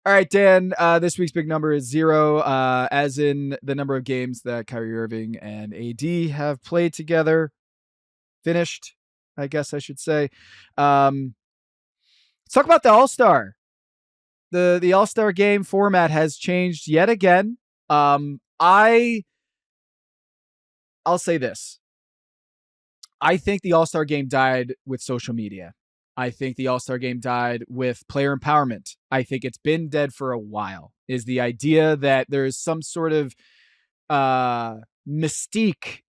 All right, Dan, this week's big number is 0, as in the number of games that Kyrie Irving and AD have played together. Finished, I guess I should say. Let's talk about the All-Star. The All-Star game format has changed yet again. I'll say this. I think the All-Star game died with social media. I think the All-Star game died with player empowerment. I think it's been dead for a while, is the idea that there's some sort of mystique.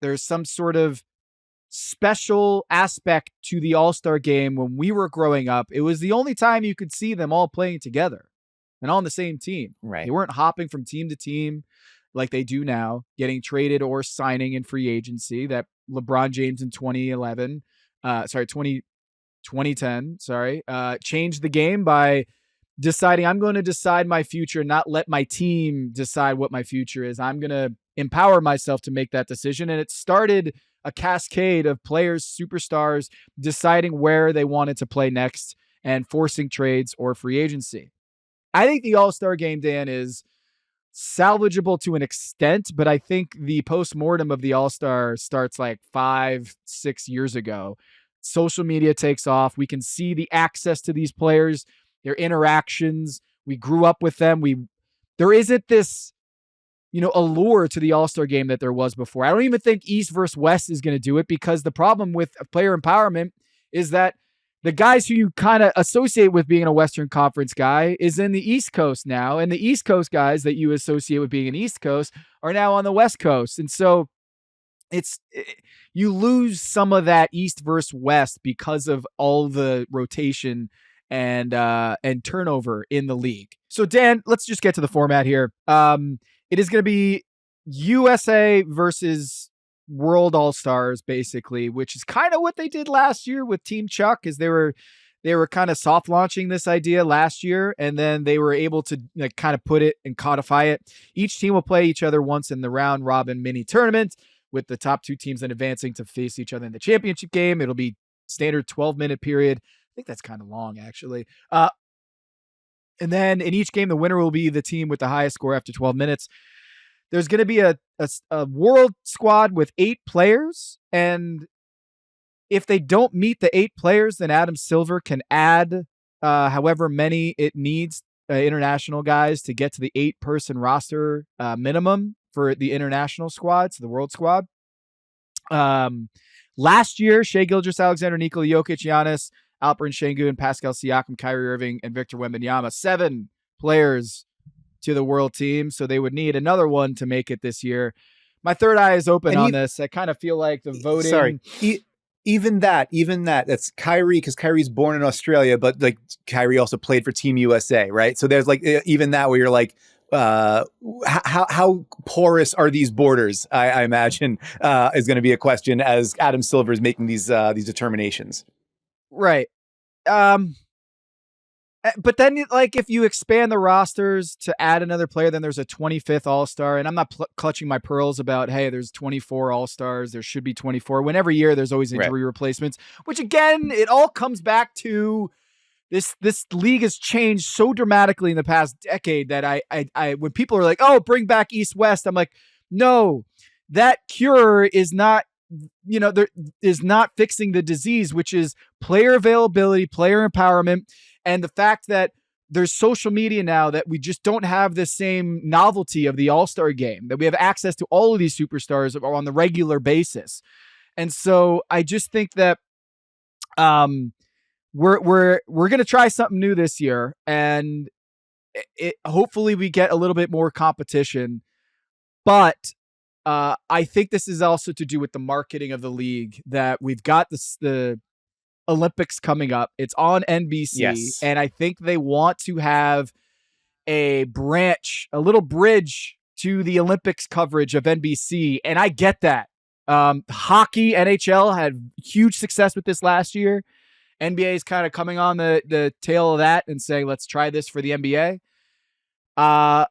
There's some sort of special aspect to the All-Star game. When we were growing up, it was the only time you could see them all playing together and on the same team. Right. They weren't hopping from team to team like they do now, getting traded or signing in free agency that LeBron James in 2010, changed the game by deciding I'm going to decide my future, not let my team decide what my future is. I'm going to empower myself to make that decision. And it started a cascade of players, superstars, deciding where they wanted to play next and forcing trades or free agency. I think the All-Star game, Dan, is salvageable to an extent, but I think the post-mortem of the All-Star starts like 5-6 years ago. Social media takes off. We can see the access to these players, their interactions. We grew up with them. There isn't this, allure to the All-Star game that there was before. I don't even think East versus West is going to do it, because the problem with player empowerment is that the guys who you kind of associate with being a Western Conference guy is in the East Coast now, and the East Coast guys that you associate with being an East Coast are now on the West Coast. And so you lose some of that East versus West because of all the rotation and turnover in the league. So Dan, let's just get to the format here. It is going to be USA versus World All-Stars, basically, which is kind of what they did last year with Team Chuck, is they were kind of soft launching this idea last year, and then they were able to kind of put it and codify it. Each team will play each other once in the round robin mini tournament, with the top two teams then advancing to face each other in the championship game. It'll be standard 12-minute period. I think that's kind of long, actually. And then in each game, the winner will be the team with the highest score after 12 minutes. There's going to be a world squad with 8 players. And if they don't meet the 8 players, then Adam Silver can add however many it needs, international guys, to get to the 8-person roster minimum for the international squad, so the world squad. Last year, Shai Gilgeous-Alexander, Nikola Jokic, Giannis, Alperen Şengün, Pascal Siakam, Kyrie Irving, and Victor Wembanyama. 7 players to the world team, so they would need another one to make it this year. My third eye is open on this. I kind of feel like the voting... Sorry. Even that, that's Kyrie, because Kyrie's born in Australia, but like Kyrie also played for Team USA, right? So there's like even that where you're like, how porous are these borders? I imagine is going to be a question as Adam Silver is making these determinations. Right. But then, like, if you expand the rosters to add another player, then there's a 25th All-Star. And I'm not clutching my pearls about, hey, there's 24 All-Stars. There should be 24. When every year there's always injury replacements, which, again, it all comes back to this league has changed so dramatically in the past decade that I when people are like, oh, bring back East-West, I'm like, no, that cure is not, there is not fixing the disease, which is player availability, player empowerment. And the fact that there's social media now, that we just don't have the same novelty of the All-Star game, that we have access to all of these superstars on the regular basis. And so I just think that we're going to try something new this year, and hopefully we get a little bit more competition. But I think this is also to do with the marketing of the league, that we've got the Olympics coming up. It's on NBC. Yes. And I think they want to have a little bridge to the Olympics coverage of NBC. And I get that. Hockey, NHL had huge success with this last year. NBA is kind of coming on the tail of that and saying, let's try this for the NBA. I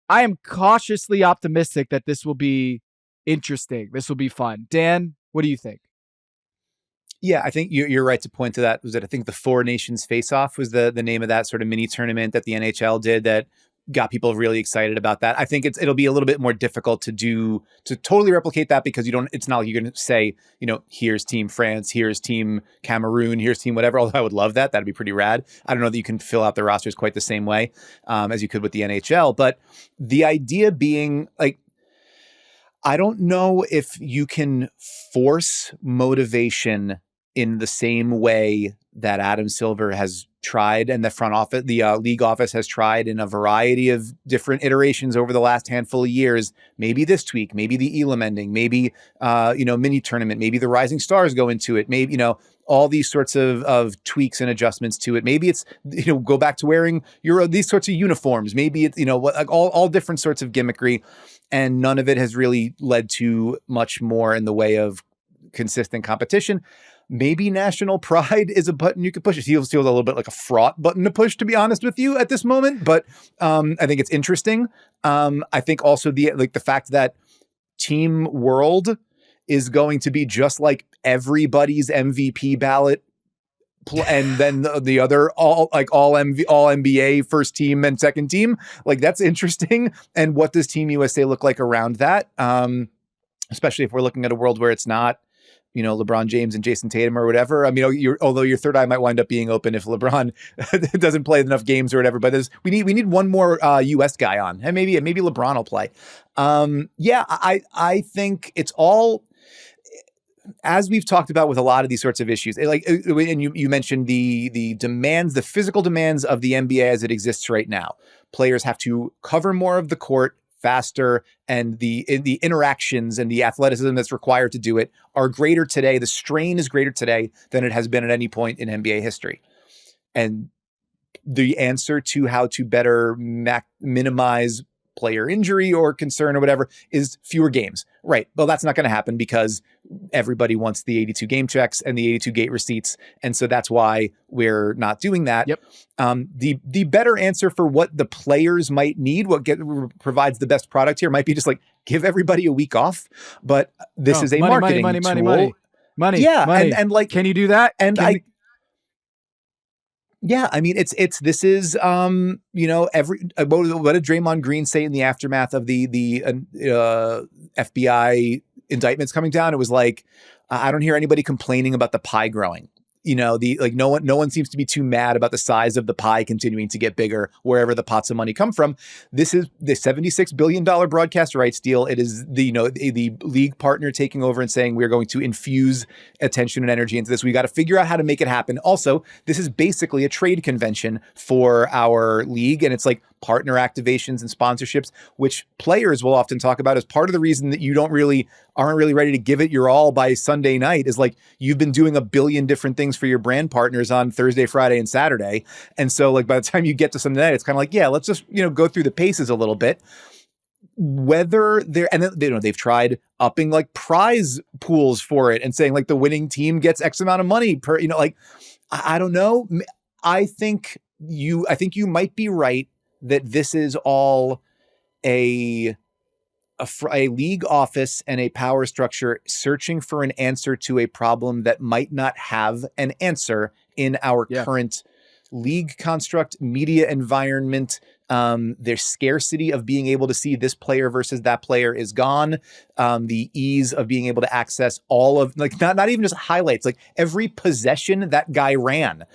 am cautiously optimistic that this will be interesting. This will be fun. Dan, what do you think? Yeah, I think you're right to point to that. Was it? I think the Four Nations Face Off was the name of that sort of mini tournament that the NHL did that got people really excited about that. I think it'll be a little bit more difficult to totally replicate that because it's not like you're going to say, here's Team France, here's Team Cameroon, here's Team whatever. Although I would love that. That'd be pretty rad. I don't know that you can fill out the rosters quite the same way as you could with the NHL. But the idea being like, I don't know if you can force motivation in the same way that Adam Silver has tried and the front office, the league office has tried in a variety of different iterations over the last handful of years. Maybe this tweak, maybe the Elam ending, maybe, mini tournament, maybe the Rising Stars go into it, maybe, all these sorts of tweaks and adjustments to it. Maybe it's, go back to wearing these sorts of uniforms. Maybe it's, like all different sorts of gimmickry. And none of it has really led to much more in the way of consistent competition. Maybe national pride is a button you could push. It feels a little bit like a fraught button to push, to be honest with you at this moment. But I think it's interesting. I think also the fact that Team World is going to be just like everybody's MVP ballot, and then the other all NBA first team and second team. Like that's interesting. And what does Team USA look like around that? Especially if we're looking at a world where it's not, LeBron James and Jason Tatum or whatever. I mean, although your third eye might wind up being open if LeBron doesn't play enough games or whatever. But we need one more US guy on, and maybe LeBron will play. I think it's all, as we've talked about with a lot of these sorts of issues, and you mentioned the demands, the physical demands of the NBA as it exists right now. Players have to cover more of the court faster, and the interactions and the athleticism that's required to do it are greater today. The strain is greater today than it has been at any point in NBA history. And the answer to how to better minimize player injury or concern or whatever is fewer games. Right. Well, that's not going to happen because everybody wants the 82 game checks and the 82 gate receipts. And so that's why we're not doing that. Yep. The better answer for what the players might need, provides the best product here might be just like give everybody a week off. But this is a marketing tool. Money. Yeah. Money. And like, can you do that? Yeah, I mean, this is, what did Draymond Green say in the aftermath of the FBI indictments coming down? It was like, I don't hear anybody complaining about the pie growing. No one seems to be too mad about the size of the pie continuing to get bigger wherever the pots of money come from. This is the $76 billion broadcast rights deal. It is the league partner taking over and saying we're going to infuse attention and energy into this. We got to figure out how to make it happen. Also, this is basically a trade convention for our league, and it's like partner activations and sponsorships, which players will often talk about as part of the reason that you aren't really ready to give it your all by Sunday night is like you've been doing a billion different things for your brand partners on Thursday, Friday, and Saturday. And so like by the time you get to Sunday night, it's kind of like, yeah, let's just, go through the paces a little bit. Whether they've tried upping like prize pools for it and saying like the winning team gets X amount of money per, I don't know. I think you might be right that this is all a league office and a power structure searching for an answer to a problem that might not have an answer in our current league construct, media environment. There's scarcity of being able to see this player versus that player is gone. The ease of being able to access all of not even just highlights, like every possession that guy ran,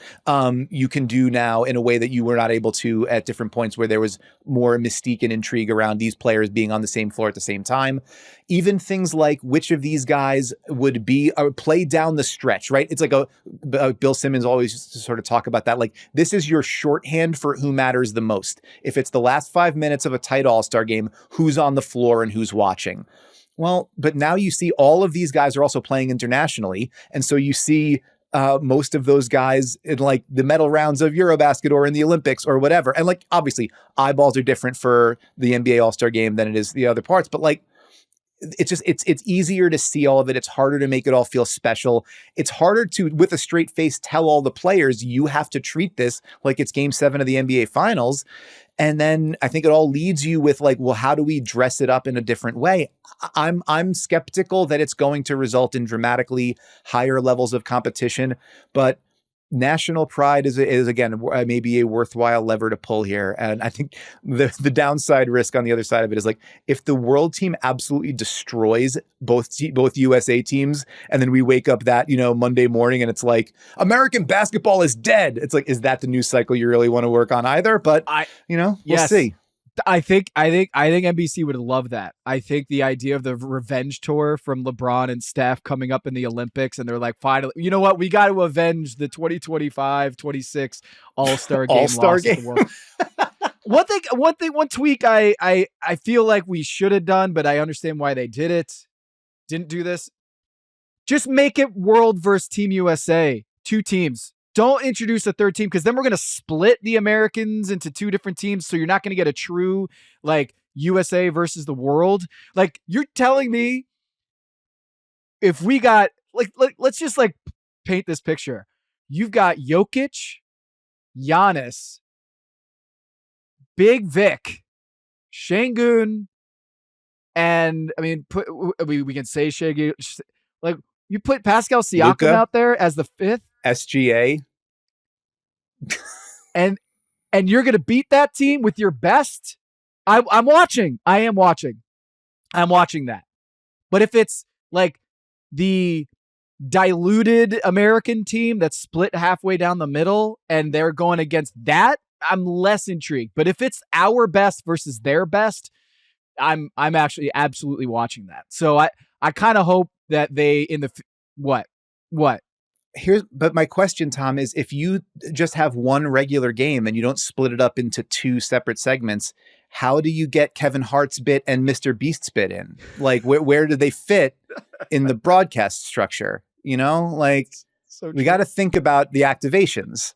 you can do now in a way that you were not able to at different points where there was more mystique and intrigue around these players being on the same floor at the same time. Even things like which of these guys would be play down the stretch, right? It's like Bill Simmons always used to sort of talk about that. Like this is your shorthand for who matters the most. If it's the last 5 minutes of a tight all-star game, who's on the floor and who's watching? Well, but now you see all of these guys are also playing internationally. And so you see most of those guys in like the medal rounds of Eurobasket or in the Olympics or whatever. And like, obviously eyeballs are different for the NBA All-Star game than it is the other parts, but like, it's easier to see all of it. It's harder to make it all feel special. It's harder to, with a straight face, tell all the players you have to treat this like it's game 7 of the NBA finals. And then I think it all leads you with like, well, how do we dress it up in a different way? I'm skeptical that it's going to result in dramatically higher levels of competition, but national pride is again, maybe a worthwhile lever to pull here. And I think the downside risk on the other side of it is like, if the world team absolutely destroys both USA teams, and then we wake up that, Monday morning and it's like, American basketball is dead. It's like, is that the news cycle you really want to work on either? But we'll see. I think NBC would love that. I think the idea of the revenge tour from LeBron and Steph coming up in the Olympics, and they're like, finally, you know what? We got to avenge the 2025-26 All-Star game. All-Star game. One tweak I feel like we should have done, but I understand why they didn't do this. Just make it World versus Team USA, 2 teams. Don't introduce a 3rd team, because then we're going to split the Americans into 2 different teams. So you're not going to get a true like USA versus the world. Like, you're telling me if we got let's just like paint this picture. You've got Jokic, Giannis, Big Vic, Şengün, and I mean, we can say Şengün. Like, you put Pascal Siakam Luka out there as the 5th. SGA. and you're going to beat that team with your best. I'm watching. I am watching. I'm watching that. But if it's like the diluted American team that's split halfway down the middle and they're going against that, I'm less intrigued. But if it's our best versus their best, I'm actually absolutely watching that. So I kind of hope that they what? But my question, Tom, is if you just have one regular game and you don't split it up into 2 separate segments, how do you get Kevin Hart's bit and Mr. Beast's bit in? Like, where do they fit in the broadcast structure? Like, so we got to think about the activations.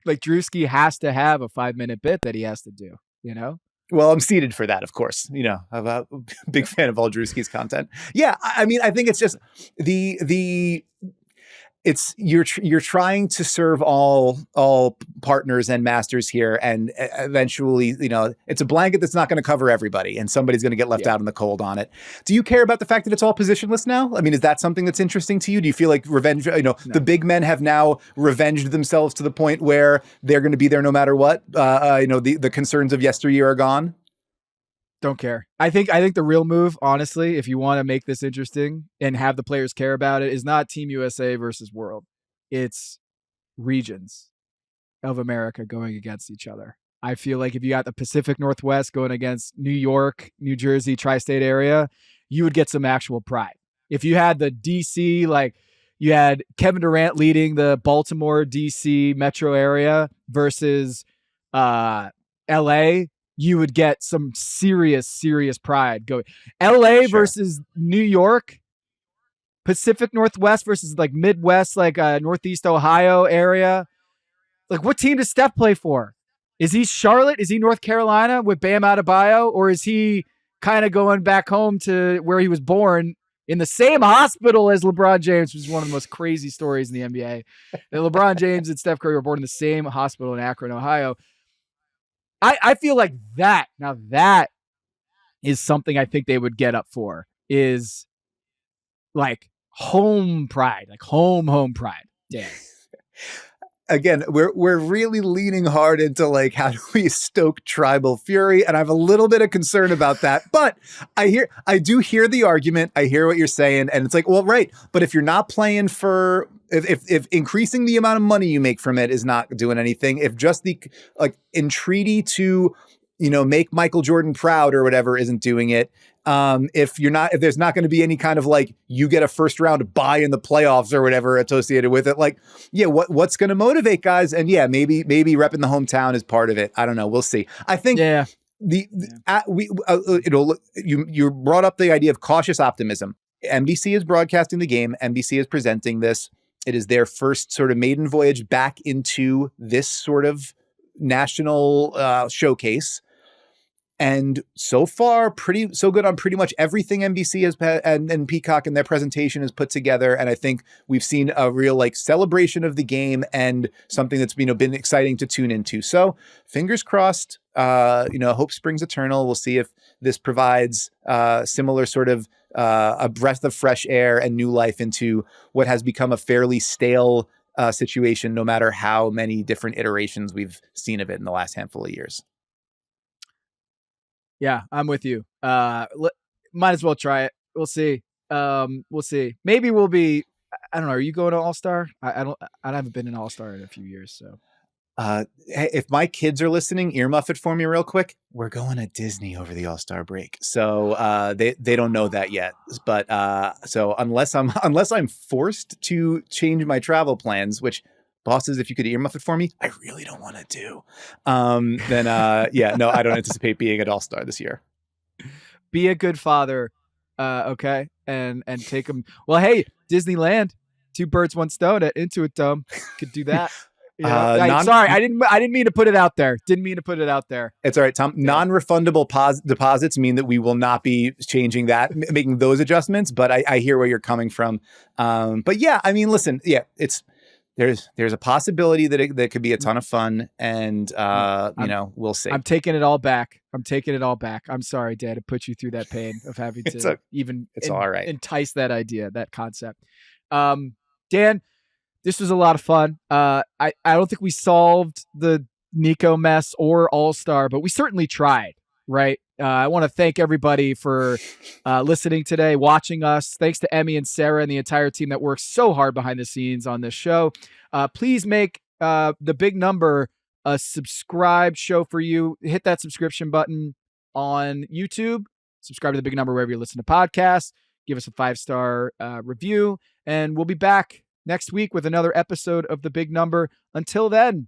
Like, Drewski has to have a 5-minute bit that he has to do, Well, I'm seated for that, of course. I'm a big fan of all Drewski's content. Yeah, I mean, I think it's just you're trying to serve all partners and masters here, and eventually, it's a blanket that's not going to cover everybody, and somebody's going to get left out in the cold on it. Do you care about the fact that it's all positionless now? I mean, is that something that's interesting to you? Do you feel like revenge? No. The big men have now revenged themselves to the point where they're going to be there no matter what. The concerns of yesteryear are gone. Don't care. I think the real move, honestly, if you want to make this interesting and have the players care about it, is not Team USA versus world. It's regions of America going against each other. I feel like if you got the Pacific Northwest going against New York, New Jersey, tri-state area, you would get some actual pride. If you had the DC, like you had Kevin Durant leading the Baltimore, DC metro area versus LA, you would get some serious pride going. LA versus New York, Pacific Northwest versus like Midwest, like Northeast Ohio area. Like, what team does Steph play for? Is he Charlotte? Is he North Carolina with Bam Adebayo? Or is he kind of going back home to where he was born in the same hospital as LeBron James, which is one of the most crazy stories in the NBA. And LeBron James and Steph Curry were born in the same hospital in Akron, Ohio. I feel like that is something I think they would get up for, is like home pride, like home pride. Damn. Again, we're really leaning hard into like, how do we stoke tribal fury? And I have a little bit of concern about that, but I do hear the argument. I hear what you're saying. And it's like, well, right. But if you're not playing for, if increasing the amount of money you make from it is not doing anything, if just the like entreaty to, make Michael Jordan proud or whatever isn't doing it. If there's not going to be any kind of like, you get a first round bye in the playoffs or whatever associated with it. Like, yeah, what's going to motivate guys? And yeah, maybe repping the hometown is part of it. I don't know. We'll see. I think you brought up the idea of cautious optimism. NBC is broadcasting the game. NBC is presenting this. It is their first sort of maiden voyage back into this sort of national showcase. And so far, so good on pretty much everything NBC and Peacock and their presentation has put together. And I think we've seen a real like celebration of the game and something that's been exciting to tune into. So fingers crossed. Hope springs eternal. We'll see if this provides similar sort of a breath of fresh air and new life into what has become a fairly stale situation, no matter how many different iterations we've seen of it in the last handful of years. Yeah, I'm with you. Might as well try it. We'll see. We'll see. Maybe we'll be. I don't know. Are you going to All Star? I haven't been an All Star in a few years. So, hey, if my kids are listening, earmuff it for me real quick. We're going to Disney over the All Star break, so they don't know that yet. But so unless I'm forced to change my travel plans, which bosses, if you could earmuff it for me, I really don't want to do. Then no, I don't anticipate being an All-Star this year. Be a good father, okay, and take them. Well, hey, Disneyland, 2 birds, 1 stone at Intuit Dome. Could do that. Sorry, I didn't mean to put it out there. It's all right, Tom. Yeah. Non-refundable deposits mean that we will not be changing that, making those adjustments. But I hear where you're coming from. But yeah, I mean, listen, yeah, there's a possibility that it could be a ton of fun, and we'll see. I'm taking it all back. I'm sorry, Dad, to put you through that pain of having to all right. entice that idea, that concept. Dan, this was a lot of fun. I don't think we solved the Nico mess or All-Star, but we certainly tried, right? I want to thank everybody for listening today, watching us. Thanks to Emmy and Sarah and the entire team that works so hard behind the scenes on this show. Please make The Big Number a subscribed show for you. Hit that subscription button on YouTube. Subscribe to The Big Number wherever you listen to podcasts. Give us a 5-star review. And we'll be back next week with another episode of The Big Number. Until then,